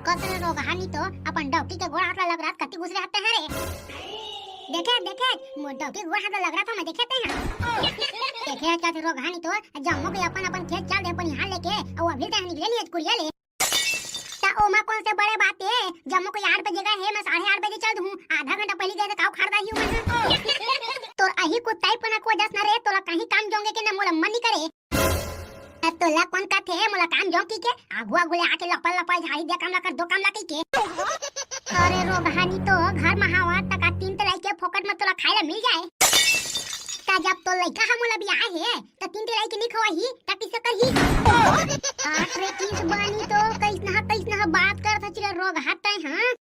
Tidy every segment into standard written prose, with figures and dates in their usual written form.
कसर रोगानी तो अपन डॉक्टर के गोड़ हाथ लग रहा कति घुसरे आते हैं रे। देखे मोर डॉक्टर गोड़ हाथ लग रहा था मैं देखे हैं देखे क्या थे रोगानी तो जम्मो के अपन खेत चल दे अपन यहां लेके और अभी तक निकले नहीं कुरिया ले ता ओमा कौन से बड़े बात है जम्मो को 8 बजे गए है मैं 8:30 बजे चल दूं आधा घंटा पहले गए तो काऊ खड़दा ही मैं तो अही को ताई पना को दस ना रे तोला कहीं काम जोंगे के ना मोला मन नहीं करे तोला कौन का थे मोला काम जो की के आगुआ गुले आके लपा झाड़ी दे काम ला कर दो काम ला के अरे रोगानी तो घर में हवा तक 3 तलाई के फोकट में तोला खाए ला मिल जाए ता जब तो लइका हम मोला बियाह है त 3 तलाई के नहीं खवाही त किसे करही आठ रे किस बानी तो कैसना बात करत चिरा रोग हाथ हां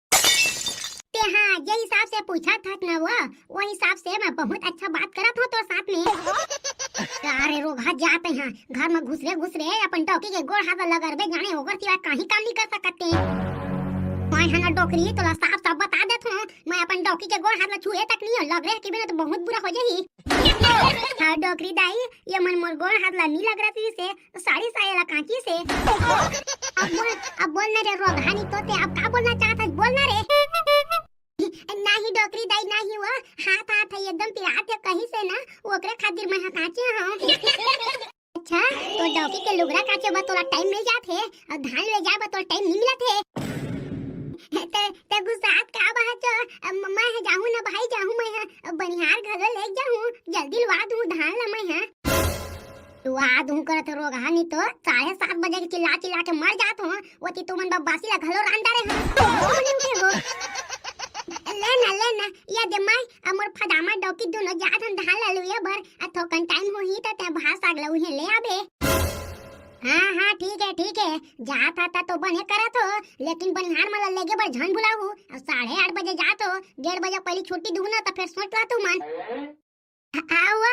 ते हां जे हिसाब से पूछा था ना वो हिसाब से मैं बहुत अच्छा बात करत हूं तो साथ में अरे रोगा जाते हैं घर में घुसरे अपन टोकी के गोड़ हाथ लगरबे जाने होगर सिवा कहीं काम नहीं कर सकते मैं हना डोकरी तोला साफ बता देत हूं मैं अपन डोकी के गोड़ हाथ छुए तक नहीं लग रहा कि बिना तो बहुत बुरा हो जाही हां डोकरी दाई ये मन मोर गोड़ हाथ ला नहीं लग रहा से साड़ी सायला कांची से अब बोल ना रे रोगानी तो ते अब का बोलना चाहत है बोल ना रे नाही डोकरी दाई नाही हुआ हाथ एकदम पिरात है कहीं से ना ओकरे खातिर मैं काचे हां अच्छा तो डॉकी के लुगरा काचे बा तोला टाइम मिल जात है और धान ले जाए बा तोला टाइम नहीं मिलत है ते गुस्सात का बात मैं जाहूं ना भाई जाहूं मैं बनिहार घर ले जाहूं जल्दी लवा दूं धान ला मैं लवा दूं करत रोगानी तो 7:30 बजे के चिल्ला के मर जात हो ओती तुमन बासी ला घलो रांदा रे हो लेना ये दे माय अमर फदामा डॉकी दोनों जात हम धान ला लुए बर थोकन टाइम होही त ते भास आगला उहे ले आबे हां ठीक है जात आता तो बने करत हो लेकिन बनिहार मला लेगे बर झन बुलाऊ 8:30 बजे जात हो 1:30 बजे पहले छुट्टी दूना त फिर सोच ला तू मन आओ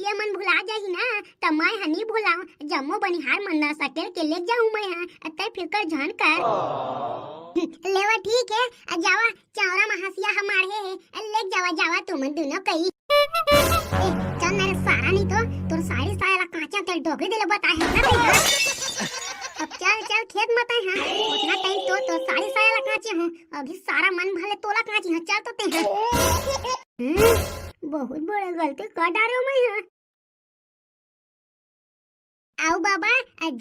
ये मन भुला जाही ना त मैं हनी भुलाऊ जम्मो बनिहार मन ना सटेल के ले जाऊं मैं अतै फिकर झन कर लेवा ठीक है जावा चावरा महासिया हमारे है ले जावा तुम दोनों कई चल मेरे सारा नहीं तो तोर सारी सारा कांचा तेल डोगरी देले बता है ना अब चल खेत मत है हां उतना टाइम तो सारी सारा कांचे हूं अभी सारा मन भले तोला कांची है चल तो ते बहुत बड़ा गलती कर डारे मैं हां आओ बाबा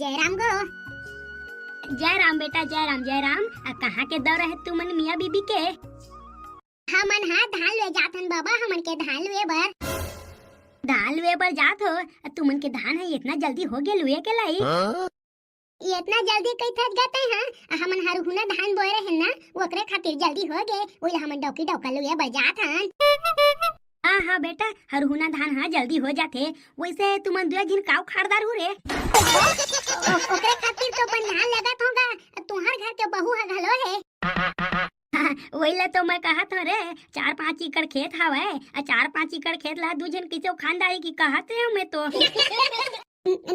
जयराम गो जय राम बेटा जय राम कहाँ के दौर है तुमन मियाँ बीबी के हमन धान ले जाथन बाबा हमन के धान ले बर जात हो तुमन के धान है इतना जल्दी हो गए लुए के लाई इतना जल्दी कई थक गते हैं हमन हरहुना धान बोए रहे ना ओकरे खातिर जल्दी हो गए ओला हमन डौका लुए बर जात हन हां बेटा हरहुना धान हां जल्दी हो जाते वैसे तुमन दुआ दिन काऊ खारदार हो रे ओकरे खातिर तो बनिहार लगत होगा तुम्हार घर के बहू है घलो है वहीला तो मैं कहत हूं रे 4-5 एकड़ खेत हवे 4-5 एकड़ खेत ला दू जन किसे खानदारी की कहत है मैं तो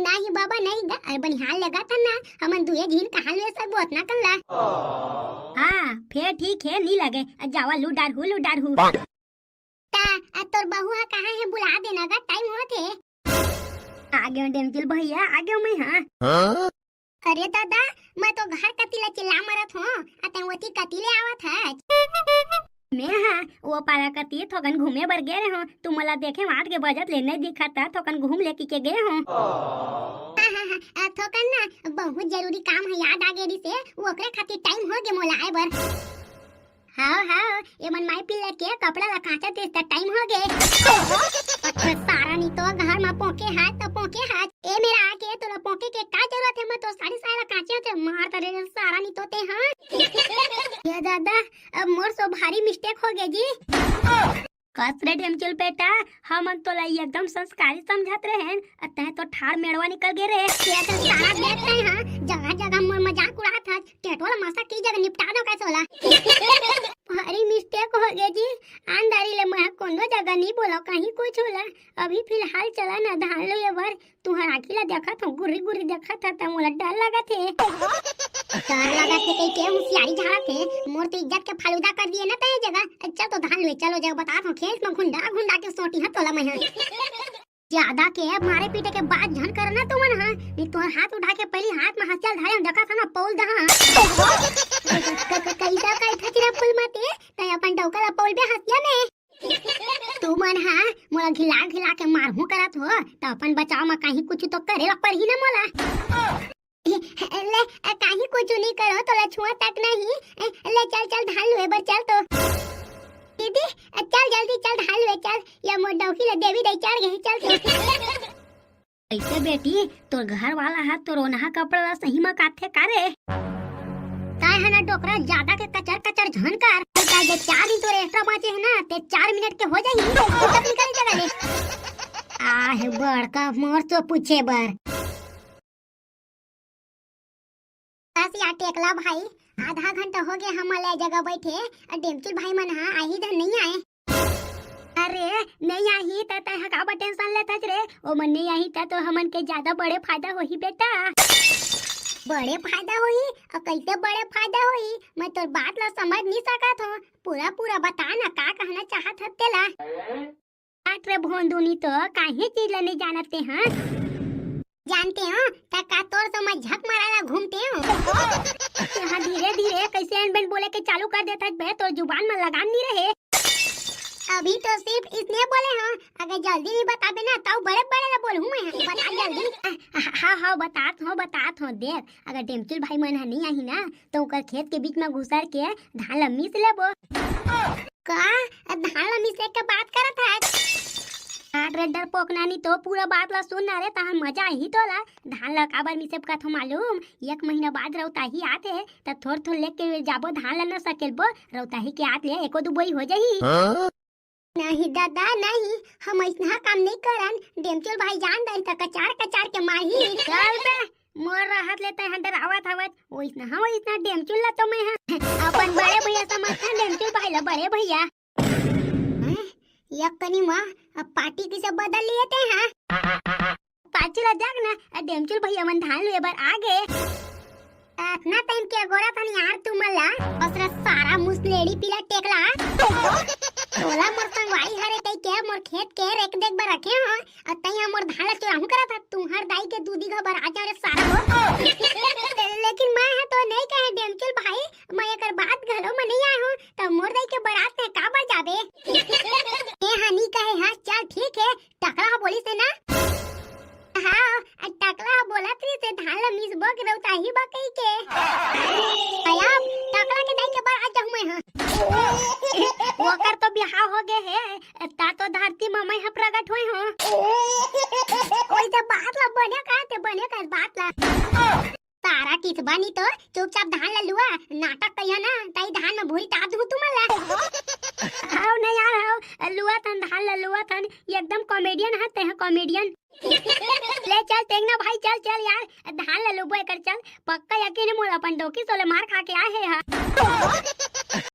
नहीं बाबा नहीं बनिहार लगत है ना हमन दुए दिन कहां ले सब उतना कर ला हां फिर ठीक है नहीं लगे जावा लुडार हूं तोर बहू है कहाँ है बुला देना का टाइम होते आगे डेमचिल भैया आगे मैं हां अरे दादा मैं तो घर कतिला चिल्ला मरत हूं अते वती कतिले आवत है मैं हां वो पारा कती थोकन घूमे बर गए हो तुम मला देखे 8 के बजट ले नहीं दिखाता थोकन घूम लेके के गए हो हां थोकन ना बहुत जरूरी काम है याद आ गई से ओकरे खातिर टाइम हो गे मोला आए बर हां ये मन माई पिल्ला के कपड़ा ला काचा ते टाइम हो गए सारा नहीं तो घर में पोके हाथ ए मेरा आके तो पोके के का जरूरत है मैं तो सारी सारा काचे ते मार तरे सारा नहीं तो ते हां ये दादा अब मोर सो भारी मिस्टेक हो गई जी कसरे ढेमचुल बेटा हम तो लाई एकदम संस्कारी समझत रहे अतः तो ठाड़ मेड़वा निकल गए रे ये तो सारा देख रहे हां जगह मोर मजाक उड़ात था टेटोला मसा की जगह निपटा दो कैसे होला भारी मिस्टेक हो गई जी आंधारी ले मैं कोनो जगह नहीं बोला कहीं कुछ होला अभी फिलहाल चला ना धान लो ये बार तुहरा आखिला देखा था गुरी देखा था त मोला डर लगा थे कई के होशियारी झाड़ा थे मोर तो इज्जत के फालूदा कर दिए ना ते जगह अच्छा तो धान ले चलो जगह बता हूं खेत में घुंडा के सोटी हाथ तोला मैं ज्यादा के मारे पीटे के बाद झन करना तुमन हां नहीं तो हाथ उठा के पहली हाथ में हंसल धारे देखा था ना पौल दहा करे ला पर ही ना मोला ले काहे कुछ नहीं करो तो छुआ तक नहीं ले चल चल धान लुए बर चल तो दीदी चल जल्दी चल धान लुए चल या मोर डौकी ले देवी दे चढ़ गई चल तो ऐसे बेटी तोर घर वाला है तो रोनहा कपड़ा ला सही में काथे कारे काय है ना डोकरा ज्यादा के कचर कचर झनकार काय जे 4 दिन तोरे एक्स्ट्रा बाचे है ना ते 4 मिनट के हो जाई तब निकल जगह ले आ है बड़का मोर तो पूछे बर या टेकला भाई आधा घंटा हो गया हम ले जगह बैठे डेमचुल भाई मन हा आई इधर नहीं आए अरे नहीं आई त तय का टेंशन लेता रे ओ मन नहीं आई त तो हमन के ज्यादा बड़े फायदा होही बेटा बड़े फायदा होही और कैसे बड़े फायदा होही मैं तो बात ला समझ नहीं सकत हो पूरा पूरा बता ना का कहना चाहत हते ला रे भोंदुनी तो काहे चीज ला नहीं जानते हैं जानते हो ता का तोर तो मैं झक मारा घूमते हो हां धीरे धीरे कैसे अनबन बोले के चालू कर देता बे तो जुबान में लगाम नहीं रहे अभी तो सिर्फ इसने बोले हाँ अगर जल्दी नहीं बता देना तो बड़े बड़े बोलूं मैं बता जल्दी हाँ बतात हो देख अगर डेमचुल भाई मन नहीं आई ना तो उनकर खेत के बीच में घुसर के धान ला मिस लेबो का धान ला मिस के बात करत है डर पोकनानी तो पूरा बात ला सुन रे तहन मजा ही तोला धान ला काबर मिसे का थो मालूम 1 महीना बाद रौताही आते त थोड़ लेके जाबो धान ला न सकेलबो रौताही के आत ले एको दो बोई हो जाही नहीं दादा नहीं हम इतना काम नहीं करन डेमचुल भाई जान दई त कचार के माही चल बे मोर राहत लेते हैं डरावत हवत ओइसना हम इतना डेमचुल ला तो मैं अपन बड़े भैया समझता डेमचुल भाई ला बड़े भैया एक कनी मां पार्टी किसे बदल लिए थे हां पाची ला जाग ना डेमचुल भैया मन धान ले बर आ गए इतना टाइम के गोरा थानी यार तुमला असरा सारा मुसलेड़ी पीला टेकला तोला मोर संगवाई हरे तई के मोर खेत के रेक देख बर रखे हो और तई मोर धान चुराहू करा था तुम्हार दाई के दूधी घर बर आ जा रे सारा हो लेकिन मैं है तो नहीं कहे डेमचुल भाई मैं एकर बात घलो में नहीं आया हूं तो मोर दाई के बारात में का बा जाबे ए हानी कहे हां चल ठीक है टकला बोली से ना हाँ टकला बोला थी से धान मिस बक रौता ही बकई के आया टकला के दाई के बार आ जाऊं मैं हां ओकर तो बियाह हो गए है ता तो धरती मम्मी ह प्रकट होई हो ओई तो बात ला बने का बात ला तारा किस बनी तो चुपचाप धान ला लुआ नाटक कहिया ना तई धान में भूरी ता दू तुमला आओ नहीं यार आओ लुआ तन धान ला लुआ तन एकदम कॉमेडियन हते हैं कॉमेडियन ले चल तेगना भाई चल यार धान ला लुबो कर चल पक्का यकीन मोल अपन डोकी सोले मार खा के आए है